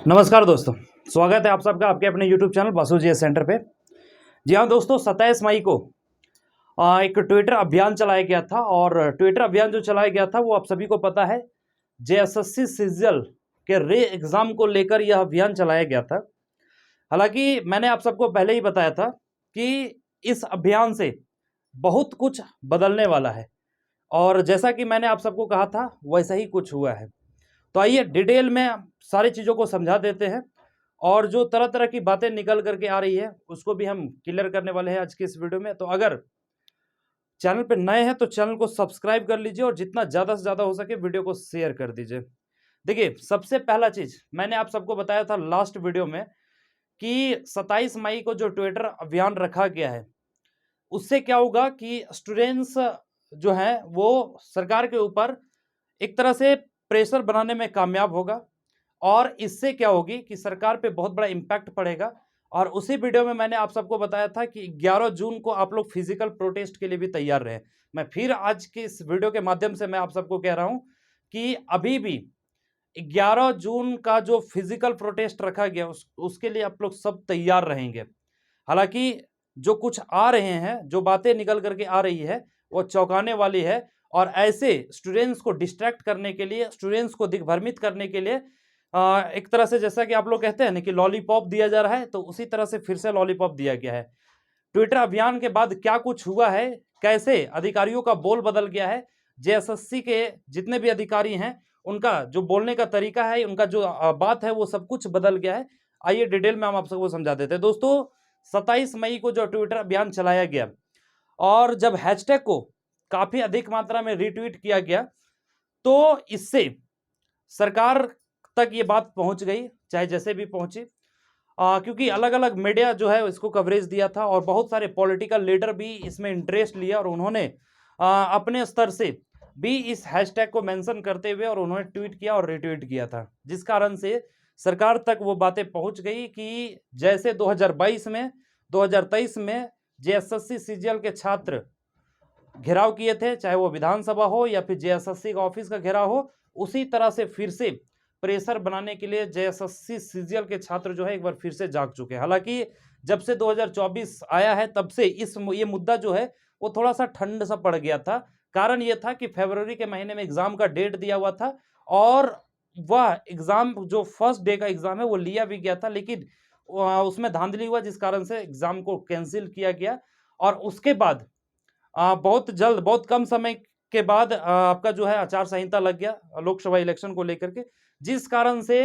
नमस्कार दोस्तों, स्वागत है आप सबका आपके अपने YouTube चैनल बासु जी सेंटर पे। जी हाँ दोस्तों, 27 मई को एक ट्विटर अभियान चलाया गया था और ट्विटर अभियान जो चलाया गया था वो आप सभी को पता है, जेएसएससी सीजीएल के रे एग्ज़ाम को लेकर यह अभियान चलाया गया था। हालांकि मैंने आप सबको पहले ही बताया था कि इस अभियान से बहुत कुछ बदलने वाला है और जैसा कि मैंने आप सबको कहा था वैसा ही कुछ हुआ है। तो आइए डिटेल में सारी चीज़ों को समझा देते हैं और जो तरह तरह की बातें निकल करके आ रही है उसको भी हम क्लियर करने वाले हैं आज की इस वीडियो में। तो अगर चैनल पे नए हैं तो चैनल को सब्सक्राइब कर लीजिए और जितना ज़्यादा से ज़्यादा हो सके वीडियो को शेयर कर दीजिए। देखिए, सबसे पहला चीज़ मैंने आप सबको बताया था लास्ट वीडियो में कि 27 मई को जो ट्विटर अभियान रखा गया है उससे क्या होगा कि स्टूडेंट्स जो हैं वो सरकार के ऊपर एक तरह से प्रेशर बनाने में कामयाब होगा और इससे क्या होगी कि सरकार पे बहुत बड़ा इम्पैक्ट पड़ेगा। और उसी वीडियो में मैंने आप सबको बताया था कि 11 जून को आप लोग फिजिकल प्रोटेस्ट के लिए भी तैयार रहें। मैं फिर आज के इस वीडियो के माध्यम से मैं आप सबको कह रहा हूं कि अभी भी 11 जून का जो फिजिकल प्रोटेस्ट रखा गया उसके लिए आप लोग सब तैयार रहेंगे। हालांकि जो कुछ आ रहे हैं, जो बातें निकल करके आ रही है वो चौंकाने वाली है और ऐसे स्टूडेंट्स को डिस्ट्रैक्ट करने के लिए, स्टूडेंट्स को दिग्भ्रमित करने के लिए एक तरह से जैसा कि आप लोग कहते हैं ना कि लॉलीपॉप दिया जा रहा है, तो उसी तरह से फिर से लॉलीपॉप दिया गया है। ट्विटर अभियान के बाद क्या कुछ हुआ है, कैसे अधिकारियों का बोल बदल गया है, जेएसएससी के जितने भी अधिकारी हैं उनका जो बोलने का तरीका है, उनका जो बात है वो सब कुछ बदल गया है। आइए डिटेल में हम आप सबको समझा देते हैं। दोस्तों, 27 मई को जो ट्विटर अभियान चलाया गया और जब हैशटैग को काफी अधिक मात्रा में रीट्वीट किया गया तो इससे सरकार तक ये बात पहुंच गई, चाहे जैसे भी पहुंची, क्योंकि अलग अलग मीडिया जो है इसको कवरेज दिया था और बहुत सारे पॉलिटिकल लीडर भी इसमें इंटरेस्ट लिया और उन्होंने अपने स्तर से भी इस हैशटैग को मेंशन करते हुए और उन्होंने ट्वीट किया और रिट्वीट किया था, जिस कारण से सरकार तक वो बातें पहुंच गई कि जैसे 2022 में 2023 में जेएसएससी सीजीएल के छात्र घेराव किए थे, चाहे वो विधानसभा हो या फिर जेएसएससी का ऑफिस का घेराव हो, उसी तरह से फिर से प्रेशर बनाने के लिए जेएसएससी सीजीएल के छात्र जो है एक बार फिर से जाग चुके हैं। हालांकि जब से 2024 आया है तब से ये मुद्दा जो है वो थोड़ा सा ठंड सा पड़ गया था। कारण ये था कि फरवरी के महीने में एग्जाम का डेट दिया हुआ था और वह एग्जाम जो फर्स्ट डे का एग्जाम है वो लिया भी गया था, लेकिन उसमें धांधली हुआ जिस कारण से एग्जाम को कैंसिल किया गया। और उसके बाद बहुत जल्द, बहुत कम समय के बाद आपका जो है आचार संहिता लग गया लोकसभा इलेक्शन को लेकर के, जिस कारण से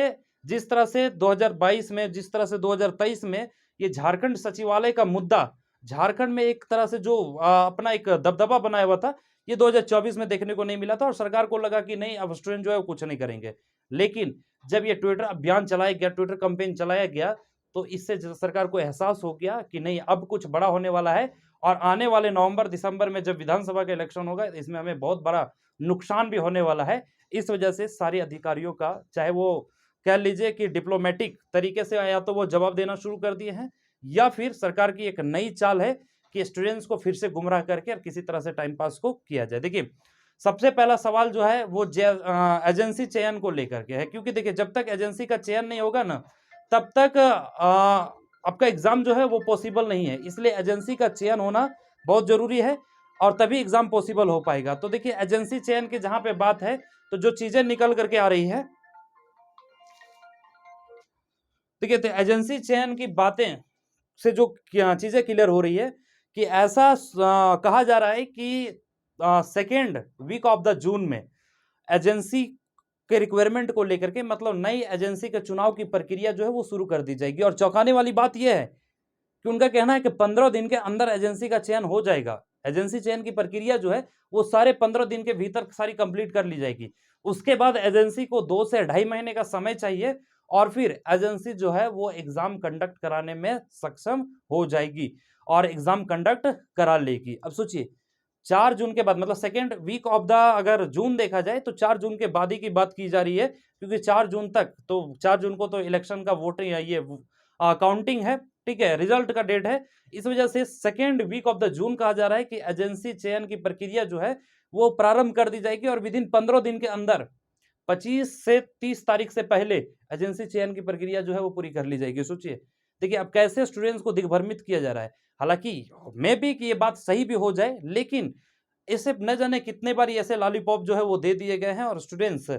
जिस तरह से 2022 में, जिस तरह से 2023 में ये झारखंड सचिवालय का मुद्दा झारखंड में एक तरह से जो अपना एक दबदबा बनाया हुआ था, ये 2024 में देखने को नहीं मिला था और सरकार को लगा कि नहीं, अब स्टूडेंट जो है वो कुछ नहीं करेंगे। लेकिन जब ये ट्विटर अभियान चलाया गया, ट्विटर कैंपेन चलाया गया, तो इससे सरकार को एहसास हो गया कि नहीं, अब कुछ बड़ा होने वाला है और आने वाले नवंबर दिसंबर में जब विधानसभा का इलेक्शन होगा इसमें हमें बहुत बड़ा नुकसान भी होने वाला है। इस वजह से सारे अधिकारियों का, चाहे वो कह लीजिए कि डिप्लोमेटिक तरीके से या तो वो जवाब देना शुरू कर दिए हैं या फिर सरकार की एक नई चाल है कि स्टूडेंट्स को फिर से गुमराह करके और किसी तरह से टाइम पास को किया जाए। देखिए, सबसे पहला सवाल जो है वो एजेंसी चयन को लेकर के है, क्योंकि देखिए जब तक एजेंसी का चयन नहीं होगा ना तब तक आपका एग्जाम जो है वो पॉसिबल नहीं है। इसलिए एजेंसी का चयन होना बहुत जरूरी है और तभी एग्जाम पॉसिबल हो पाएगा। तो देखिए, एजेंसी चयन की जहां पे बात है तो जो चीजें निकल करके आ रही है, देखिए तो एजेंसी चयन की बातें से जो चीजें क्लियर हो रही है कि ऐसा कहा जा रहा है कि second week of the June में एजेंसी के रिक्वायरमेंट को लेकर के, मतलब नई एजेंसी के चुनाव की प्रक्रिया जो है वो शुरू कर दी जाएगी। और चौंकाने वाली बात यह है कि उनका कहना है कि 15 दिन के अंदर एजेंसी का चयन हो जाएगा। एजेंसी चयन की प्रक्रिया जो है वो सारे 15 दिन के भीतर सारी कंप्लीट कर ली जाएगी। उसके बाद एजेंसी को 2 से 2.5 महीने का समय चाहिए और फिर एजेंसी जो है वो एग्जाम कंडक्ट कराने में सक्षम हो जाएगी और एग्जाम कंडक्ट करा लेगी। अब सोचिए, 4 जून के बाद, मतलब सेकेंड वीक ऑफ द अगर जून देखा जाए तो 4 जून के बाद ही की बात की जा रही है, क्योंकि 4 जून तक तो 4 जून को तो इलेक्शन का वोटिंग ये काउंटिंग है, ठीक है, रिजल्ट का डेट है। इस वजह से second week of the June कहा जा रहा है कि एजेंसी चयन की प्रक्रिया जो है वो प्रारंभ कर दी जाएगी और विदिन 15 दिन के अंदर 25 से 30 तारीख से पहले एजेंसी चयन की प्रक्रिया जो है वो पूरी कर ली जाएगी। सोचिए, देखिए अब कैसे स्टूडेंट्स को दिग्भ्रमित किया जा रहा है। हालांकि मे बी कि ये बात सही भी हो जाए, लेकिन ऐसे न जाने कितने बार ऐसे लॉलीपॉप जो है वो दे दिए गए हैं और स्टूडेंट्स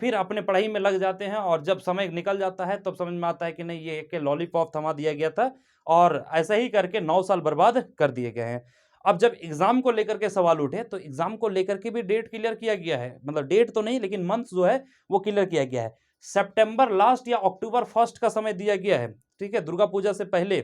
फिर अपने पढ़ाई में लग जाते हैं, और जब समय निकल जाता है तब समझ में आता है कि नहीं, ये एक लॉलीपॉप थमा दिया गया था और ऐसा ही करके 9 साल बर्बाद कर दिए गए हैं। अब जब एग्जाम को लेकर के सवाल उठे तो एग्जाम को लेकर के भी डेट क्लियर किया गया है, मतलब डेट तो नहीं लेकिन मंथ जो है वो क्लियर किया गया है। सितंबर लास्ट या अक्टूबर फर्स्ट का समय दिया गया है, ठीक है, दुर्गा पूजा से पहले।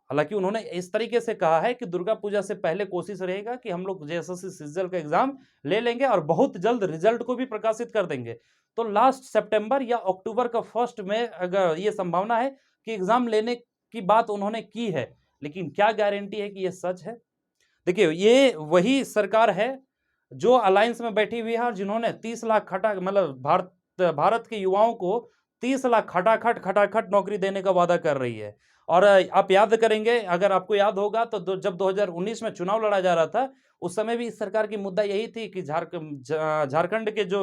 हालांकि उन्होंने इस तरीके से कहा है कि दुर्गा पूजा से पहले कोशिश रहेगा कि हम लोग जेएसएससी सीजीएल का एग्जाम ले लेंगे और बहुत जल्द रिजल्ट को भी प्रकाशित कर देंगे। तो लास्ट सितंबर या अक्टूबर का फर्स्ट में अगर ये संभावना है कि एग्जाम लेने की बात उन्होंने की है, लेकिन क्या गारंटी है कि ये सच है? देखिए, ये वही सरकार है जो अलायंस में बैठी हुई है और जिन्होंने 30 लाख मतलब भारत के युवाओं को 30 लाख खटाखट खटाखट नौकरी देने का वादा कर रही है। और आप याद करेंगे, अगर आपको याद होगा तो जब 2019 में चुनाव लड़ा जा रहा था, उस समय भी इस सरकार की मुद्दा यही थी कि झारखंड के जो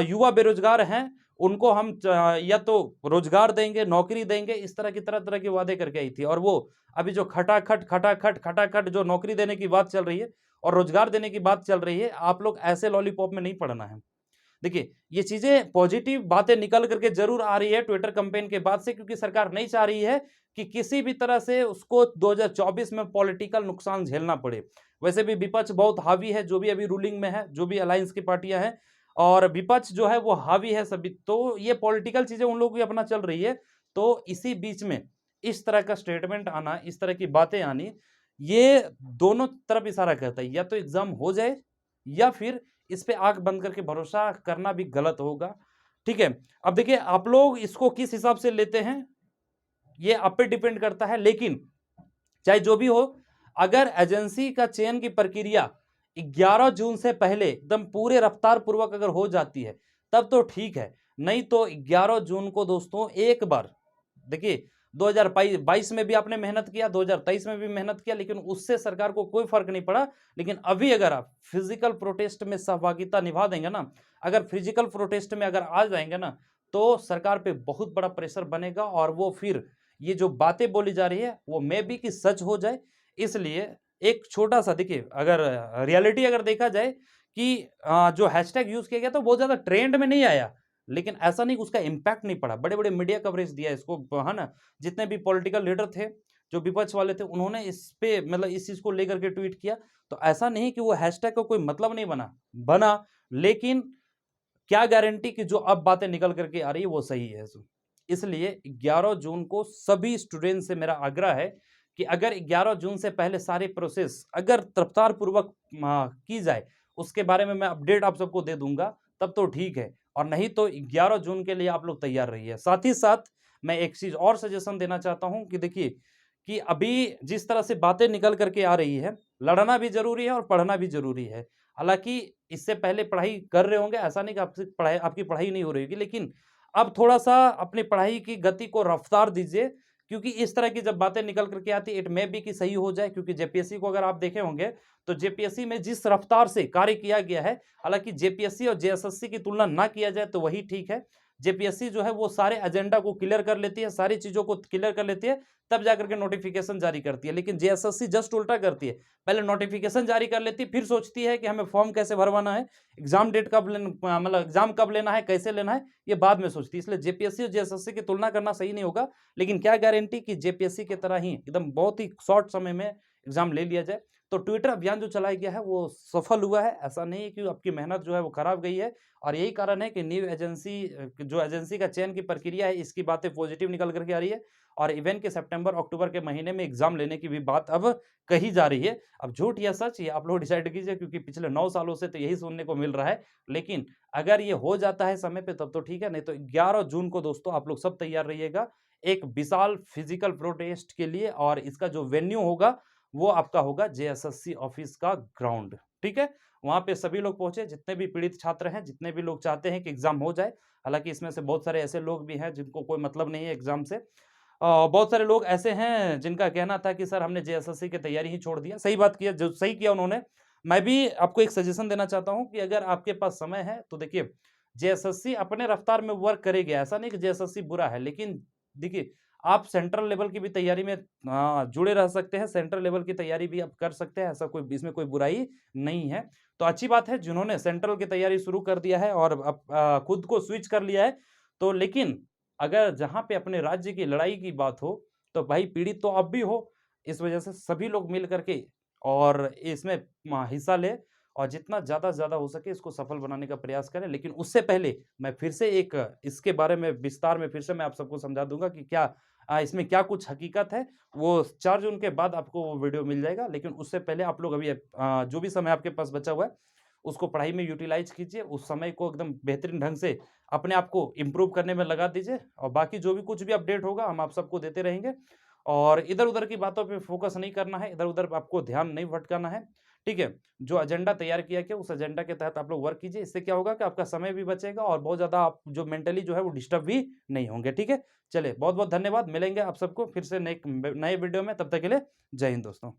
युवा बेरोजगार हैं, उनको हम या तो रोजगार देंगे, नौकरी देंगे, इस तरह की तरह-तरह के वादे करके आई थी। और वो अभी जो खटाखट, खटाखट, खटाखट जो नौकरी देने की बात चल रही है और रोजगार देने की बात चल रही है, आप लोग ऐसे लॉलीपॉप में नहीं पड़ना है। देखिए, ये चीजें पॉजिटिव बातें निकल करके जरूर आ रही है ट्विटर कैंपेन के बाद से, क्योंकि सरकार नहीं चाह रही है कि किसी भी तरह से उसको 2024 में पॉलिटिकल नुकसान झेलना पड़े। वैसे भी विपक्ष बहुत हावी है, जो भी अभी रूलिंग में है, जो भी अलायंस की पार्टियां हैं, और विपक्ष जो है वो हावी है सभी, तो ये पॉलिटिकल चीजें उन लोगों की अपना चल रही है। तो इसी बीच में इस तरह का स्टेटमेंट आना, इस तरह की बातें आनी, ये दोनों तरफ इशारा करता है, या तो एग्जाम हो जाए या फिर इस पे आंख बंद करके भरोसा करना भी गलत होगा। ठीक है, अब देखिए आप लोग इसको किस हिसाब से लेते हैं, ये आप पे डिपेंड करता है। लेकिन चाहे जो भी हो, अगर एजेंसी का चयन की प्रक्रिया 11 जून से पहले एकदम पूरे रफ्तार पूर्वक अगर हो जाती है तब तो ठीक है, नहीं तो 11 जून को दोस्तों एक बार देखिए, 2022 में भी आपने मेहनत किया, 2023 में भी मेहनत किया, लेकिन उससे सरकार को कोई फर्क नहीं पड़ा। लेकिन अभी अगर आप फिजिकल प्रोटेस्ट में सहभागिता निभा देंगे ना, अगर फिजिकल प्रोटेस्ट में अगर आ जाएंगे ना, तो सरकार पे बहुत बड़ा प्रेशर बनेगा और वो फिर ये जो बातें बोली जा रही है वो मे बी कि सच हो जाए। इसलिए एक छोटा सा देखिए, अगर रियलिटी अगर देखा जाए कि जो हैशटैग यूज किया गया तो बहुत ज्यादा ट्रेंड में नहीं आया, लेकिन ऐसा नहीं कि उसका इम्पैक्ट नहीं पड़ा, बड़े बड़े मीडिया कवरेज दिया इसको, है ना। जितने भी पॉलिटिकल लीडर थे, जो विपक्ष वाले थे, उन्होंने इस पे मतलब इस चीज को लेकर के ट्वीट किया। तो ऐसा नहीं कि वो हैशटैग का कोई मतलब नहीं बना, लेकिन क्या गारंटी कि जो अब बातें निकल करके आ रही है वो सही है। इसलिए 11 जून को सभी स्टूडेंट से मेरा आग्रह है कि अगर 11 जून से पहले सारे प्रोसेस अगर रफ्तार पूर्वक की जाए, उसके बारे में मैं अपडेट आप सबको दे दूंगा, तब तो ठीक है, और नहीं तो 11 जून के लिए आप लोग तैयार रहिए। साथ ही साथ मैं एक चीज और सजेशन देना चाहता हूं कि देखिए कि अभी जिस तरह से बातें निकल करके आ रही है, लड़ना भी जरूरी है और पढ़ना भी जरूरी है। हालांकि इससे पहले पढ़ाई कर रहे होंगे, ऐसा नहीं कि आपकी पढ़ाई नहीं हो रही होगी, लेकिन अब थोड़ा सा अपनी पढ़ाई की गति को रफ्तार दीजिए, क्योंकि इस तरह की जब बातें निकल करके आती, इट मे बी कि सही हो जाए। क्योंकि जेपीएससी को अगर आप देखे होंगे तो जेपीएससी में जिस रफ्तार से कार्य किया गया है, हालांकि जेपीएससी और जेएसएससी की तुलना ना किया जाए तो वही ठीक है। जेपीएससी जो है वो सारे एजेंडा को क्लियर कर लेती है, सारी चीजों को क्लियर कर लेती है, तब जाकर के नोटिफिकेशन जारी करती है। लेकिन जेएसएससी जस्ट उल्टा करती है, पहले नोटिफिकेशन जारी कर लेती है, फिर सोचती है कि हमें फॉर्म कैसे भरवाना है, एग्जाम डेट कब लेना, मतलब एग्जाम कब लेना है, कैसे लेना है, ये बाद में सोचती है। इसलिए जेपीएससी और जेएसएससी की तुलना करना सही नहीं होगा। लेकिन क्या गारंटी कि जेपीएससी की तरह ही एकदम बहुत ही शॉर्ट समय में एग्जाम ले लिया जाए। तो ट्विटर अभियान जो चलाया गया है वो सफल हुआ है, ऐसा नहीं है कि आपकी मेहनत जो है वो खराब गई है। और यही कारण है कि न्यू एजेंसी जो एजेंसी का चयन की प्रक्रिया है, इसकी बातें पॉजिटिव निकल करके आ रही है, और इवन के सितंबर अक्टूबर के महीने में एग्जाम लेने की भी बात अब कही जा रही है। अब झूठ या सच ये आप लोग डिसाइड कीजिए, क्योंकि पिछले 9 सालों से तो यही सुनने को मिल रहा है। लेकिन अगर ये हो जाता है समय पे तब तो ठीक है, नहीं तो 11 जून को दोस्तों आप लोग सब तैयार रहिएगा एक विशाल फिजिकल प्रोटेस्ट के लिए, और इसका जो वेन्यू होगा वो आपका होगा जेएसएससी ऑफिस का ग्राउंड। ठीक है, वहां पे सभी लोग पहुंचे, जितने भी पीड़ित छात्र हैं, जितने भी लोग चाहते हैं कि एग्जाम हो जाए। हालांकि इसमें से बहुत सारे ऐसे लोग भी हैं जिनको कोई मतलब नहीं है एग्जाम से। बहुत सारे लोग ऐसे हैं जिनका कहना था कि सर हमने जेएसएससी की तैयारी ही छोड़ दिया। सही बात किया, जो सही किया उन्होंने। मैं भी आपको एक सजेशन देना चाहता हूं कि अगर आपके पास समय है तो देखिए, जेएसएससी अपने रफ्तार में वर्क करेगी, ऐसा नहीं कि जेएसएससी बुरा है, लेकिन देखिए आप सेंट्रल लेवल की भी तैयारी में जुड़े रह सकते हैं, सेंट्रल लेवल की तैयारी भी आप कर सकते हैं, ऐसा कोई इसमें कोई बुराई नहीं है। तो अच्छी बात है जिन्होंने सेंट्रल की तैयारी शुरू कर दिया है और अब खुद को स्विच कर लिया है। तो लेकिन अगर जहाँ पे अपने राज्य की लड़ाई की बात हो, तो भाई पीड़ित तो अब भी हो। इस वजह से सभी लोग मिल कर के और इसमें हिस्सा लें और जितना ज़्यादा से ज़्यादा हो सके इसको सफल बनाने का प्रयास करें। लेकिन उससे पहले मैं फिर से एक इसके बारे में विस्तार में फिर से मैं आप सबको समझा दूँगा कि क्या इसमें क्या कुछ हकीकत है। वो 4 जून के बाद आपको वो वीडियो मिल जाएगा। लेकिन उससे पहले आप लोग अभी जो भी समय आपके पास बचा हुआ है, उसको पढ़ाई में यूटिलाइज़ कीजिए। उस समय को एकदम बेहतरीन ढंग से अपने आप को इम्प्रूव करने में लगा दीजिए और बाकी जो भी कुछ भी अपडेट होगा हम आप सबको देते रहेंगे। और इधर-उधर की बातों पे फ़ोकस नहीं करना है, इधर-उधर आपको ध्यान नहीं भटकाना है, ठीक है? जो एजेंडा तैयार किया गया उस एजेंडा के तहत आप लोग वर्क कीजिए। इससे क्या होगा कि आपका समय भी बचेगा और बहुत ज़्यादा आप जो मेंटली जो है वो डिस्टर्ब भी नहीं होंगे, ठीक है? चलिए बहुत-बहुत धन्यवाद। मिलेंगे आप सबको फिर से नए वीडियो में, तब तक के लिए जय हिंद दोस्तों।